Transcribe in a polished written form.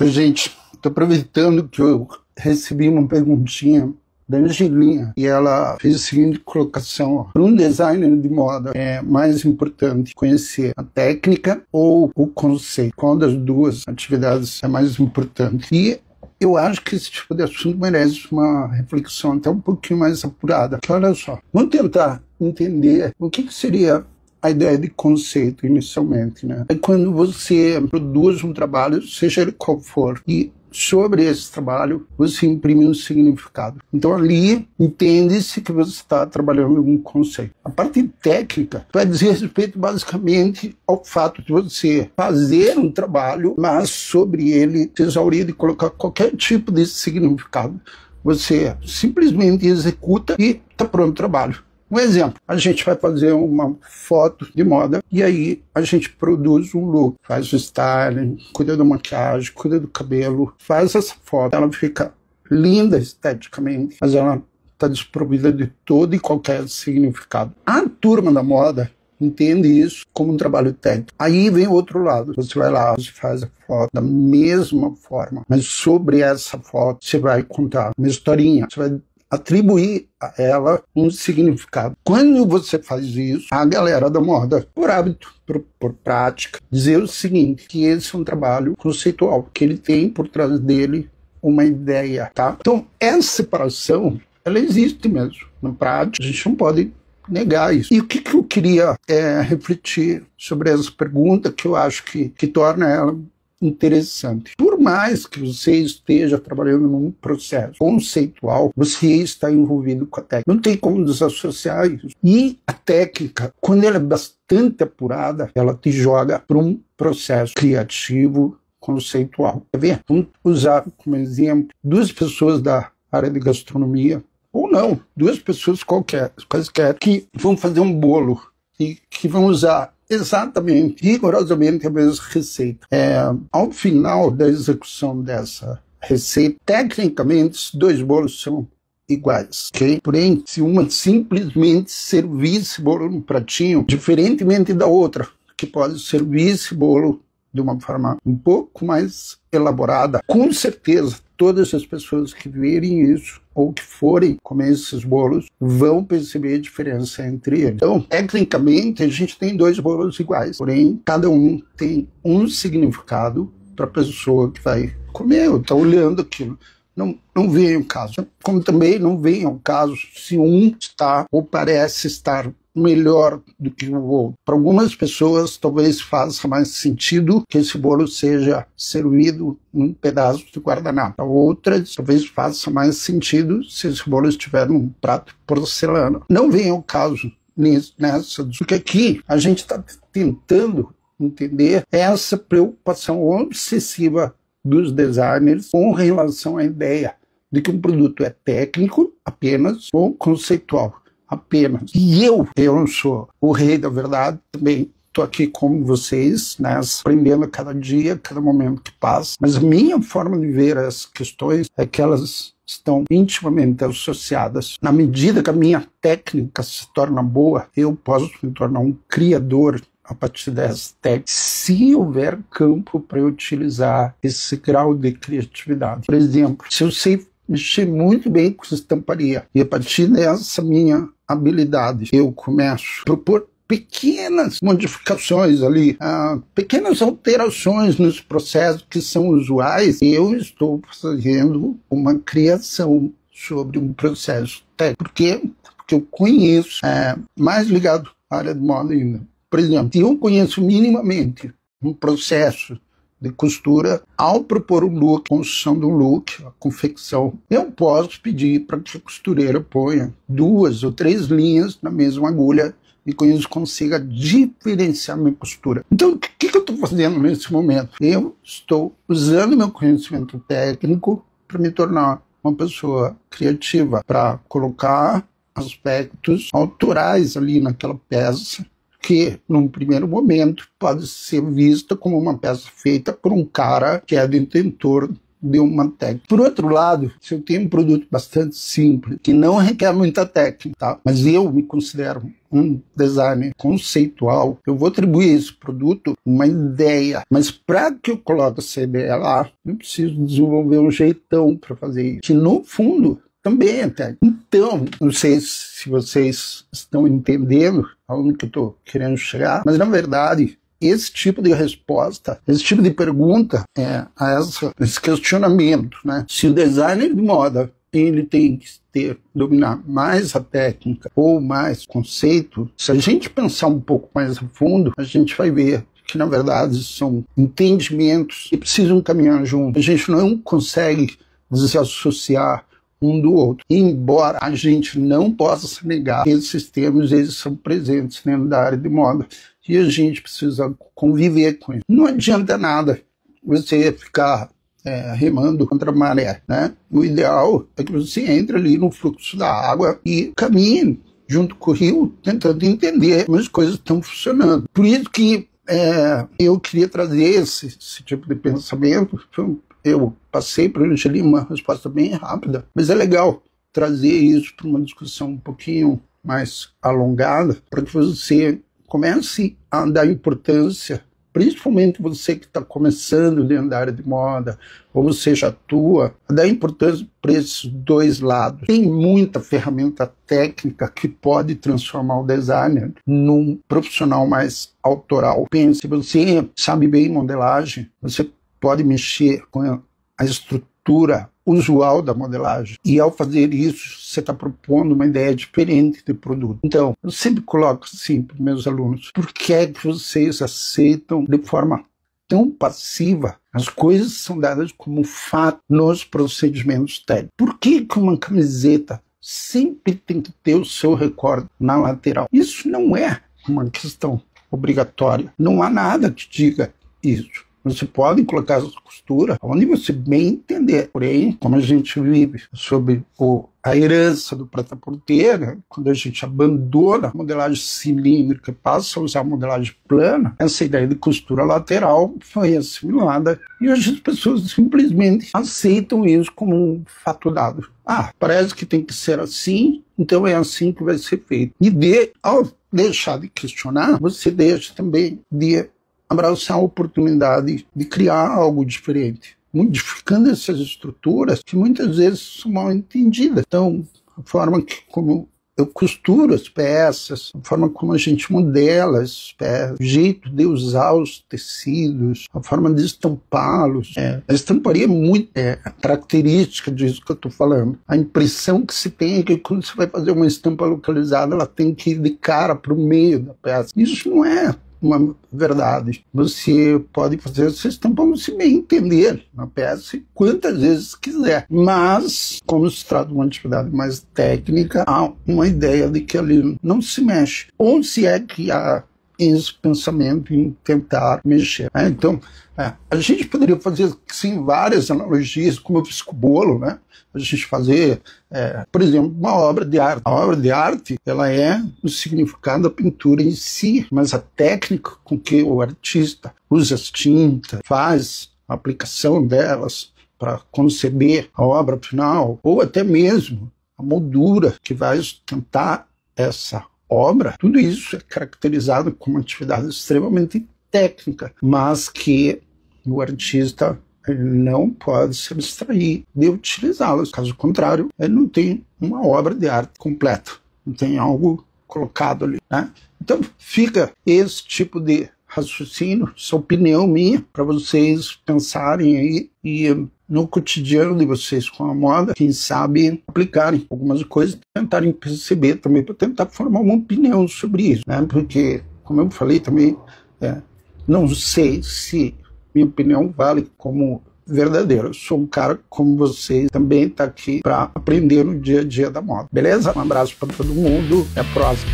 Gente, estou aproveitando que eu recebi uma perguntinha da Angelinha e ela fez a seguinte colocação: para um designer de moda é mais importante conhecer a técnica ou o conceito? Qual das duas atividades é mais importante? E eu acho que esse tipo de assunto merece uma reflexão até um pouquinho mais apurada. Que olha só, vamos tentar entender o que seria a ideia de conceito inicialmente, né? É quando você produz um trabalho, seja ele qual for, e sobre esse trabalho você imprime um significado. Então ali entende-se que você está trabalhando um conceito. A parte técnica vai dizer respeito basicamente ao fato de você fazer um trabalho, mas sobre ele se exaurir de colocar qualquer tipo de significado. Você simplesmente executa e está pronto o trabalho. Um exemplo, a gente vai fazer uma foto de moda e aí a gente produz um look, faz o styling, cuida da maquiagem, cuida do cabelo, faz essa foto. Ela fica linda esteticamente, mas ela está desprovida de todo e qualquer significado. A turma da moda entende isso como um trabalho técnico. Aí vem o outro lado. Você vai lá, você faz a foto da mesma forma, mas sobre essa foto você vai contar uma historinha, você vai atribuir a ela um significado. Quando você faz isso, a galera da moda, por hábito, por prática, dizer o seguinte, que esse é um trabalho conceitual, que ele tem por trás dele uma ideia, tá? Então, essa separação, ela existe mesmo. Na prática, a gente não pode negar isso. E o que eu queria refletir sobre essa pergunta, que eu acho que torna ela interessante. Por mais que você esteja trabalhando num processo conceitual, você está envolvido com a técnica. Não tem como desassociar isso. E a técnica, quando ela é bastante apurada, ela te joga para um processo criativo, conceitual. Quer ver? Vamos usar como exemplo duas pessoas da área de gastronomia, ou não, duas pessoas quaisquer, que vão fazer um bolo e que vão usar exatamente, rigorosamente a mesma receita. Ao final da execução dessa receita, tecnicamente, os dois bolos são iguais, ok? Porém, se uma simplesmente servir esse bolo num pratinho, diferentemente da outra, que pode servir esse bolo de uma forma um pouco mais elaborada, com certeza todas as pessoas que verem isso ou que forem comer esses bolos vão perceber a diferença entre eles. Então, tecnicamente, a gente tem dois bolos iguais, porém, cada um tem um significado para a pessoa que vai comer ou está olhando aquilo. Não vem ao caso. Como também não vem ao caso se um está ou parece estar melhor do que o outro. Para algumas pessoas, talvez faça mais sentido que esse bolo seja servido num pedaço de guardanapo. Para outras, talvez faça mais sentido se esse bolo estiver num prato de porcelana. Não vem ao caso nessa, porque aqui a gente está tentando entender essa preocupação obsessiva dos designers com relação à ideia de que um produto é técnico apenas ou conceitual apenas. E eu não sou o rei da verdade, também estou aqui como vocês, né, aprendendo a cada dia, cada momento que passa, mas a minha forma de ver as questões é que elas estão intimamente associadas. Na medida que a minha técnica se torna boa, eu posso me tornar um criador a partir dessa técnica, se houver campo para eu utilizar esse grau de criatividade. Por exemplo, se eu sei mexer muito bem com estamparia e a partir dessa minha habilidade eu começo a propor pequenas modificações ali, pequenas alterações nos processos que são usuais, eu estou fazendo uma criação sobre um processo técnico. Por quê? Porque eu conheço, mais ligado à área de moda ainda. Por exemplo, se eu conheço minimamente um processo de costura, ao propor um look, a construção do look, a confecção, eu posso pedir para que a costureira ponha 2 ou 3 linhas na mesma agulha e com isso consiga diferenciar minha costura. Então, o que eu estou fazendo nesse momento? Eu estou usando meu conhecimento técnico para me tornar uma pessoa criativa, para colocar aspectos autorais ali naquela peça, que, num primeiro momento, pode ser vista como uma peça feita por um cara que é detentor de uma técnica. Por outro lado, se eu tenho um produto bastante simples, que não requer muita técnica, tá? Mas eu me considero um designer conceitual, eu vou atribuir esse produto uma ideia. Mas para que eu coloque essa ideia lá, eu preciso desenvolver um jeitão para fazer isso. Que no fundo também é técnica. Então, não sei se vocês estão entendendo aonde que eu estou querendo chegar, mas na verdade, esse tipo de resposta, esse tipo de pergunta, esse questionamento, né? Se o designer de moda ele tem que dominar mais a técnica ou mais conceito, se a gente pensar um pouco mais a fundo, a gente vai ver que na verdade são entendimentos que precisam caminhar juntos. A gente não consegue desassociar um do outro. Embora a gente não possa negar que esses termos eles são presentes dentro da área de moda e a gente precisa conviver com isso. Não adianta nada você ficar remando contra a maré, né? O ideal é que você entre ali no fluxo da água e caminhe junto com o rio, tentando entender como as coisas estão funcionando. Por isso que eu queria trazer esse tipo de pensamento. Eu passei para o Angelim uma resposta bem rápida, mas é legal trazer isso para uma discussão um pouquinho mais alongada, para que você comece a dar importância, principalmente você que está começando dentro da área de moda, ou você já atua, a dar importância para esses dois lados. Tem muita ferramenta técnica que pode transformar o designer num profissional mais autoral. Pense, se você sabe bem modelagem, você pode mexer com a estrutura usual da modelagem. E ao fazer isso, você está propondo uma ideia diferente de produto. Então, eu sempre coloco assim para os meus alunos: por que é que vocês aceitam de forma tão passiva as coisas que são dadas como fato nos procedimentos técnicos? Por que uma camiseta sempre tem que ter o seu recorte na lateral? Isso não é uma questão obrigatória. Não há nada que diga isso. Você pode colocar essa costura onde você bem entender. Porém, como a gente vive sobre a herança do prêt-à-porter, né? Quando a gente abandona a modelagem cilíndrica e passa a usar a modelagem plana, essa ideia de costura lateral foi assimilada e hoje as pessoas simplesmente aceitam isso como um fato dado. Parece que tem que ser assim, então é assim que vai ser feito. E ao deixar de questionar, você deixa também de abraçar a oportunidade de criar algo diferente, modificando essas estruturas que muitas vezes são mal entendidas. Então, a forma como eu costuro as peças, a forma como a gente modela as peças, o jeito de usar os tecidos, a forma de estampá-los. A estamparia é muito característica disso que eu estou falando. A impressão que se tem é que quando você vai fazer uma estampa localizada, ela tem que ir de cara para o meio da peça. Isso não é uma verdade. Você pode fazer essa estampa você bem entender na peça quantas vezes quiser. Mas, como se trata de uma atividade mais técnica, há uma ideia de que ali não se mexe. Ou se é que há esse pensamento em tentar mexer. Então, a gente poderia fazer sim, várias analogias, como eu fiz com o bolo, né? A gente fazer, por exemplo, uma obra de arte. A obra de arte, ela é o significado da pintura em si, mas a técnica com que o artista usa as tintas, faz a aplicação delas para conceber a obra final, ou até mesmo a moldura que vai sustentar essa obra, tudo isso é caracterizado como uma atividade extremamente técnica, mas que o artista não pode se abstrair de utilizá-las. Caso contrário, ele não tem uma obra de arte completa, não tem algo colocado ali, né? Então fica esse tipo de raciocínio, essa opinião minha, para vocês pensarem aí e no cotidiano de vocês com a moda, quem sabe aplicarem algumas coisas, tentarem perceber também, para tentar formar uma opinião sobre isso, né? Porque, como eu falei também, não sei se minha opinião vale como verdadeira. Eu sou um cara como vocês, também está aqui para aprender no dia a dia da moda. Beleza? Um abraço para todo mundo, até a próxima.